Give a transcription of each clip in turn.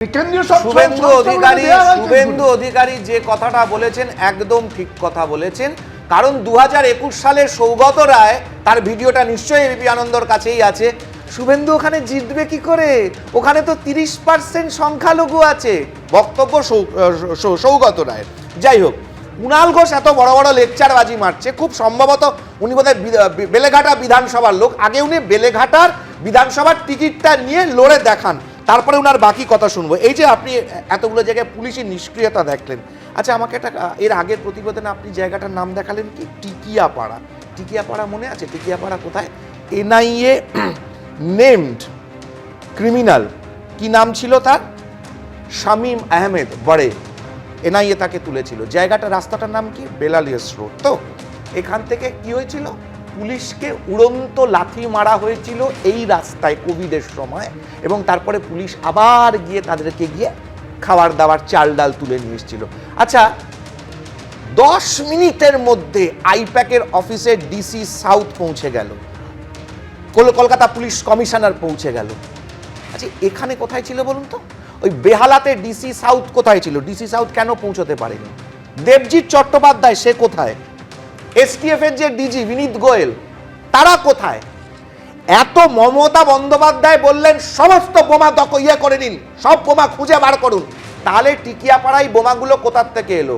শুভেন্দু অধিকারী যে কথাটা বলেছেন একদম ঠিক কথা বলেছেন, কারণ 2021 সালে সৌগত রায় তার ভিডিওটা নিশ্চয়ই এবিপি আনন্দর কাছেই আছে। শুভেন্দু ওখানে জিতবে কি করে? ওখানে তো 30% সংখ্যালঘু আছে। বক্তব্য সৌগত রায়ের। যাই হোক, কুণাল ঘোষ এত বড় বড় লেকচারবাজি মারছে, খুব সম্ভবত উনি বোধহয় বেলেঘাটা বিধানসভার লোক। আগে উনি বেলেঘাটার বিধানসভার টিকিটটা নিয়ে লড়ে দেখান, তারপরে ওনার বাকি কথা শুনবো। এই যে আপনি এতগুলো জায়গায় পুলিশের নিষ্ক্রিয়তা দেখলেন, আচ্ছা আমাকে একটা এর আগের প্রতিবেদনে আপনি জায়গাটার নাম দেখালেন কি? টিকিয়াপাড়া। টিকিয়াপাড়া মনে আছে? টিকিয়াপাড়া কোথায়? এনআইএ নেমড ক্রিমিনাল, কি নাম ছিল তার? শামীম আহমেদ বড়ে, এনআইএ তাকে তুলেছিল। জায়গাটা, রাস্তাটার নাম কি? বেলালিয়াস রোড। তো এখান থেকে কি হয়েছিল? পুলিশকে উড়ন্ত লাথি মারা হয়েছিল এই রাস্তায় কোভিডের সময়, এবং তারপরে পুলিশ আবার গিয়ে তাদেরকে গিয়ে খাবার দাবার চাল ডাল তুলে নিয়ে এসেছিল। আচ্ছা, 10 মিনিটের মধ্যে আইপ্যাকের অফিসে ডিসি সাউথ পৌঁছে গেল, কলকাতা পুলিশ কমিশনার পৌঁছে গেল। আচ্ছা, এখানে কোথায় ছিল বলুন তো? ওই বেহালাতে ডিসি সাউথ কোথায় ছিল? ডিসি সাউথ কেন পৌঁছতে পারেনি? দেবজিৎ চট্টোপাধ্যায় সে কোথায়? এসটিএফ এর যে ডিজি বিনীত গোয়েল, তারা কোথায়? এত মমতা বন্দ্যোপাধ্যায় বললেন সমস্ত বোমা করে নিন, সব বোমা খুঁজে বার করুন। তাহলে টিকিয়াপাড়ায় বোমাগুলো কোথার থেকে এলো?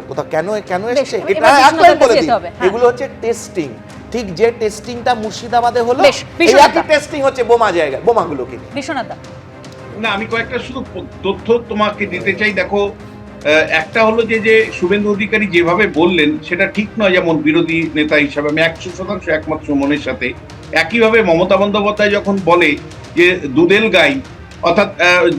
কেন এসেছে? এটা একবার বলে দিই, এগুলো হচ্ছে টেস্টিং। ঠিক যে টেস্টিংটা মুর্শিদাবাদে হলো, এই একই টেস্টিং হচ্ছে বোমা জায়গায়, বোমাগুলোকে। বিশ্বনাথ না, আমি কয়েকটা শুধু তথ্য তোমাকে দিতে চাই। দেখো, একটা হলো যে শুভেন্দু অধিকারী যেভাবে বললেন সেটা ঠিক নয়। যেমন বিরোধী নেতা হিসাবে আমি 100% একমত সুমনের সাথে। একইভাবে মমতা বন্দ্যোপাধ্যায় যখন বলে যে দুধেল গাই, অর্থাৎ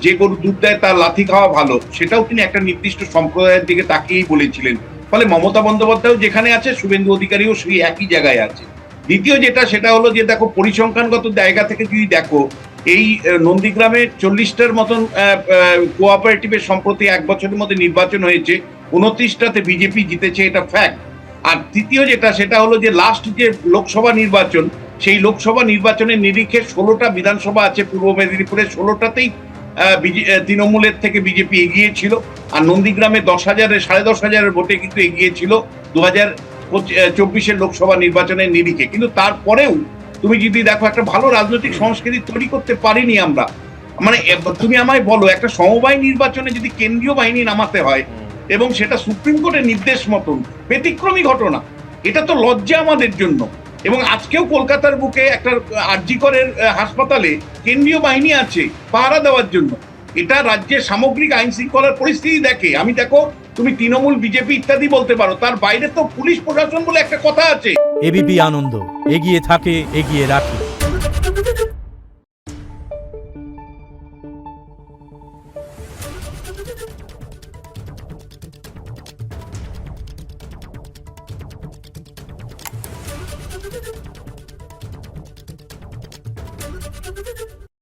যে গরু দুধ দেয় তার লাথি খাওয়া ভালো, সেটাও তিনি একটা নির্দিষ্ট সম্প্রদায়ের দিকে তাকিয়েই বলেছিলেন। ফলে মমতা বন্দ্যোপাধ্যায় যেখানে আছে, শুভেন্দু অধিকারীও সেই একই জায়গায় আছে। দ্বিতীয় সেটা হলো যে দেখো, পরিসংখ্যানগত জায়গা থেকে যদি দেখো, এই নন্দীগ্রামে 40টার মতন কোঅপারেটিভের সম্প্রতি 1 বছরের মধ্যে নির্বাচন হয়েছে, 29টাতে বিজেপি জিতেছে, এটা ফ্যাক্ট। আর তৃতীয় সেটা হলো যে লাস্ট যে লোকসভা নির্বাচন, সেই লোকসভা নির্বাচনের নিরিখে 16টা বিধানসভা আছে পূর্ব মেদিনীপুরে, 16টাতেই তৃণমূলের থেকে বিজেপি এগিয়ে ছিল। আর নন্দীগ্রামে 10,000-10,500 ভোটে কিন্তু এগিয়ে ছিল 2024 লোকসভা নির্বাচনের নিরিখে। কিন্তু তারপরেও তুমি যদি দেখো, একটা ভালো রাজনৈতিক সংস্কৃতি তৈরি করতে পারিনি আমরা। মানে তুমি আমায় বলো, একটা সমবায় নির্বাচনে যদি কেন্দ্রীয় বাহিনী নামাতে হয় এবং সেটা সুপ্রিম কোর্টের নির্দেশ মতন, ব্যতিক্রমী ঘটনা, এটা তো লজ্জা আমাদের জন্য। এবং আজকেও কলকাতার বুকে একটা আরজি করের হাসপাতালে কেন্দ্রীয় বাহিনী আছে পাহারা দেওয়ার জন্য। এটা রাজ্যের সামগ্রিক আইন শৃঙ্খলার পরিস্থিতি দেখে। আমি দেখো, তুমি তৃণমূল, বিজেপি ইত্যাদি বলতে পারো, তার বাইরে তো পুলিশ প্রশাসন বলে একটা কথা আছে। এবিপি আনন্দ, এগিয়ে থাকে, এগিয়ে রাখে। Thank you.